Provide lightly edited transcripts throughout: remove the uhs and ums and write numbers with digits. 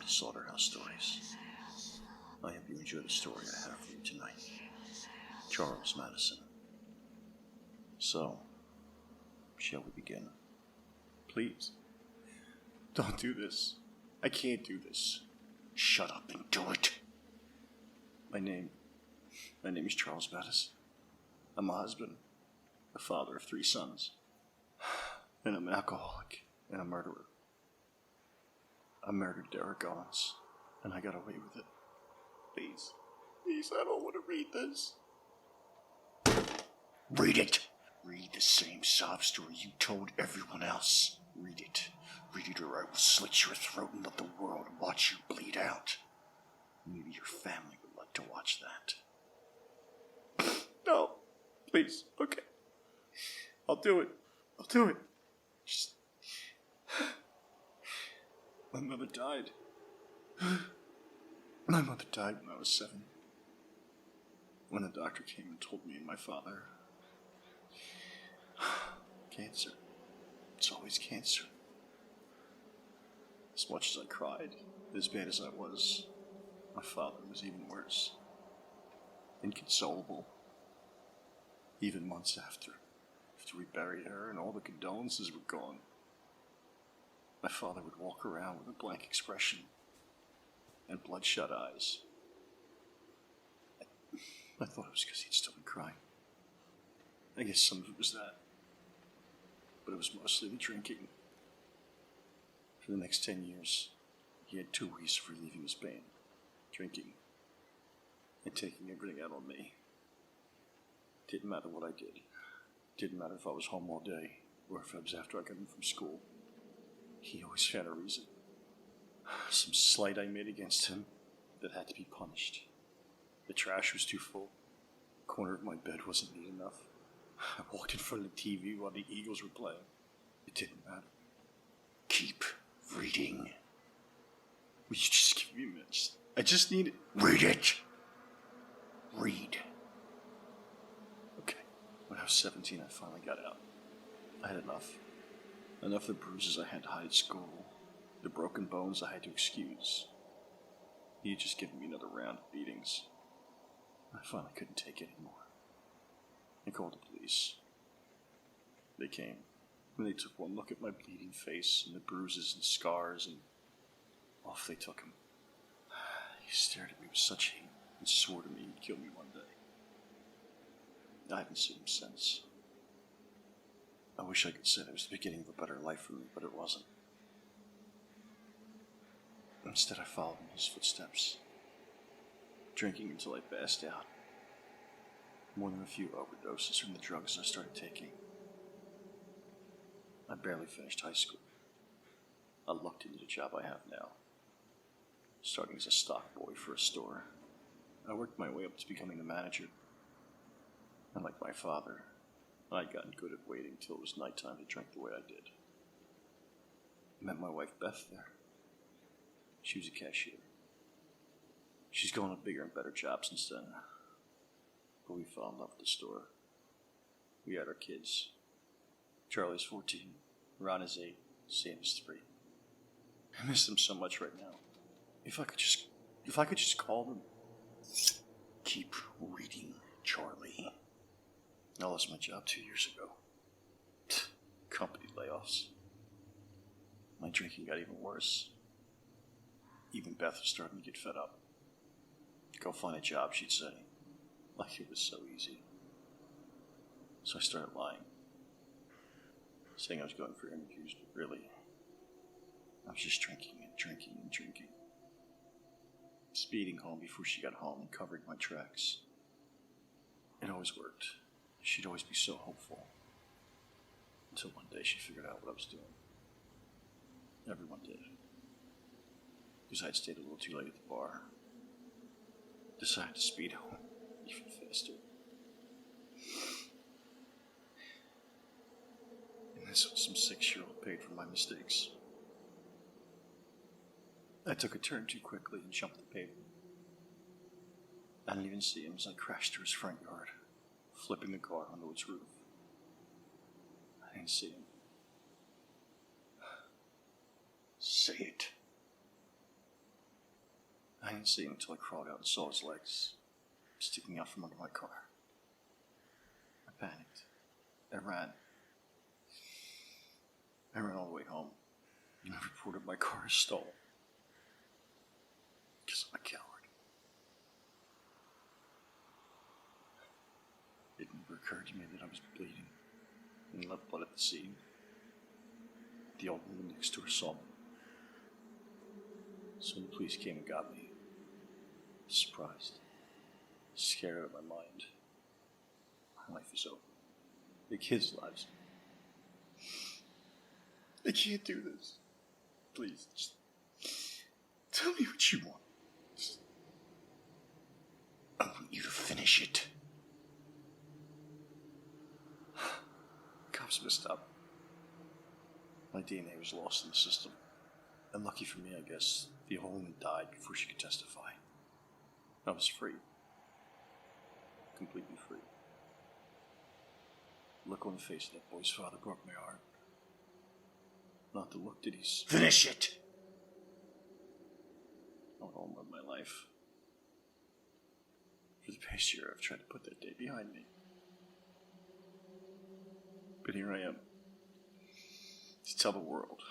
to Slaughterhouse Stories. I hope you enjoy the story I have for you tonight. Charles Madison. So, shall we begin? Please. Don't do this. I can't do this. Shut up and do it. My name is Charles Madison. I'm a husband, a father of 3 sons, and I'm an alcoholic and a murderer. I murdered Derek Owens, and I got away with it. Please, I don't want to read this. Read it. Read the same sob story you told everyone else. Read it. Read it or I will slit your throat and let the world watch you bleed out. Maybe your family would like to watch that. No, please, okay. I'll do it. Just... My mother died. My mother died when I was 7. When the doctor came and told me and my father, cancer. It's always cancer. As much as I cried, as bad as I was, my father was even worse. Inconsolable. Even months after we buried her and all the condolences were gone, my father would walk around with a blank expression and bloodshot eyes. I thought it was because he'd still been crying. I guess some of it was that. But it was mostly the drinking. For the next 10 years, he had 2 ways of relieving his pain. Drinking and taking everything out on me. Didn't matter what I did. Didn't matter if I was home all day or if it was after I got in from school. He always found a reason. Some slight I made against him that had to be punished. The trash was too full. The corner of my bed wasn't neat enough. I walked in front of the TV while the Eagles were playing. It didn't matter. Keep reading. Will you just give me a minute? I just need it. Read it. Read. Okay. When I was 17, I finally got out. I had enough. Enough of the bruises I had to hide at school. The broken bones I had to excuse. He had just given me another round of beatings. I finally couldn't take it anymore. I called the police. They came, and they took one look at my bleeding face and the bruises and scars, and off they took him. He stared at me with such hate and swore to me he'd kill me one day. I haven't seen him since. I wish I could say it was the beginning of a better life for me, but it wasn't. Instead, I followed in his footsteps, drinking until I passed out. More than a few overdoses from the drugs I started taking. I barely finished high school. I lucked into the job I have now, starting as a stock boy for a store. I worked my way up to becoming the manager. And like my father, I'd gotten good at waiting till it was nighttime to drink the way I did. I met my wife Beth there. She was a cashier. She's gone to bigger and better jobs since then. But we fell in love with the store. We had our kids. Charlie's 14, Ron is 8, Sam is 3. I miss them so much right now. If I could just call them. Keep reading, Charlie. I lost my job 2 years ago. Company layoffs. My drinking got even worse. Even Beth was starting to get fed up. Go find a job, she'd say. Like it was so easy. So I started lying. Saying I was going for interviews, but really, I was just drinking and drinking and drinking. Speeding home before she got home and covering my tracks. It always worked. She'd always be so hopeful. Until one day she figured out what I was doing. Everyone did. Because I'd stayed a little too late at the bar. Decided to speed home even faster. And this was some 6-year-old paid for my mistakes. I took a turn too quickly and jumped the pavement. I didn't even see him as I crashed through his front yard, flipping the car onto its roof. I didn't see him. Say it. didn't see him until I crawled out and saw his legs sticking out from under my car. I panicked. I ran. I ran all the way home and I reported my car as stolen. Because I'm a coward. It never occurred to me that I was bleeding and left blood at the scene. The old woman next door saw me. So when the police came and got me, surprised, scared out of my mind. My life is over. The kids' lives. I can't do this. Please, just tell me what you want. I want you to finish it. Cops messed up. My DNA was lost in the system. And lucky for me, I guess, the old woman died before she could testify. I was free. Completely free. The look on the face of that boy's father broke my heart. Not the look that he's... Finish it! I went all of my life. For the past year, I've tried to put that day behind me. But here I am. To tell the world,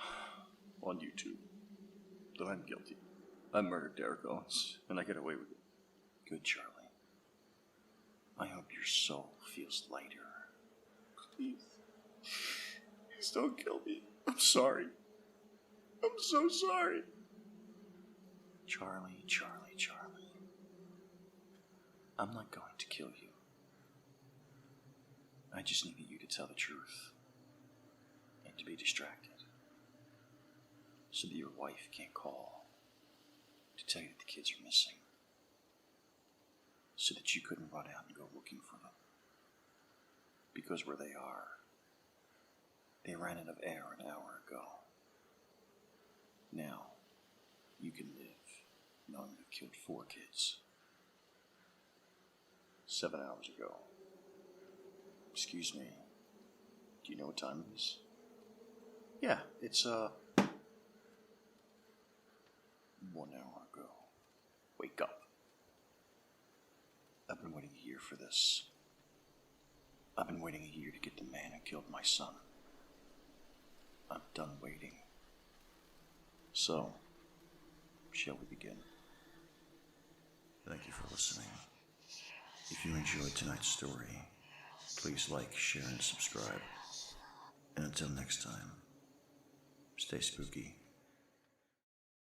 on YouTube, that I'm guilty. I murdered Derek Owens, and I get away with it. Good, Charlie. I hope your soul feels lighter. Please. Please don't kill me. I'm sorry. I'm so sorry. Charlie, Charlie, Charlie. I'm not going to kill you. I just needed you to tell the truth. And to be distracted. So that your wife can't call to tell you that the kids are missing. So that you couldn't run out and go looking for them. Because where they are, they ran out of air an hour ago. Now, you can live knowing you killed 4 kids. 7 hours ago. Excuse me. Do you know what time it is? Yeah, it's 1 hour ago. Wake up. I've been waiting a year for this. I've been waiting a year to get the man who killed my son. I'm done waiting. So, shall we begin? Thank you for listening. If you enjoyed tonight's story, please like, share, and subscribe. And until next time, stay spooky.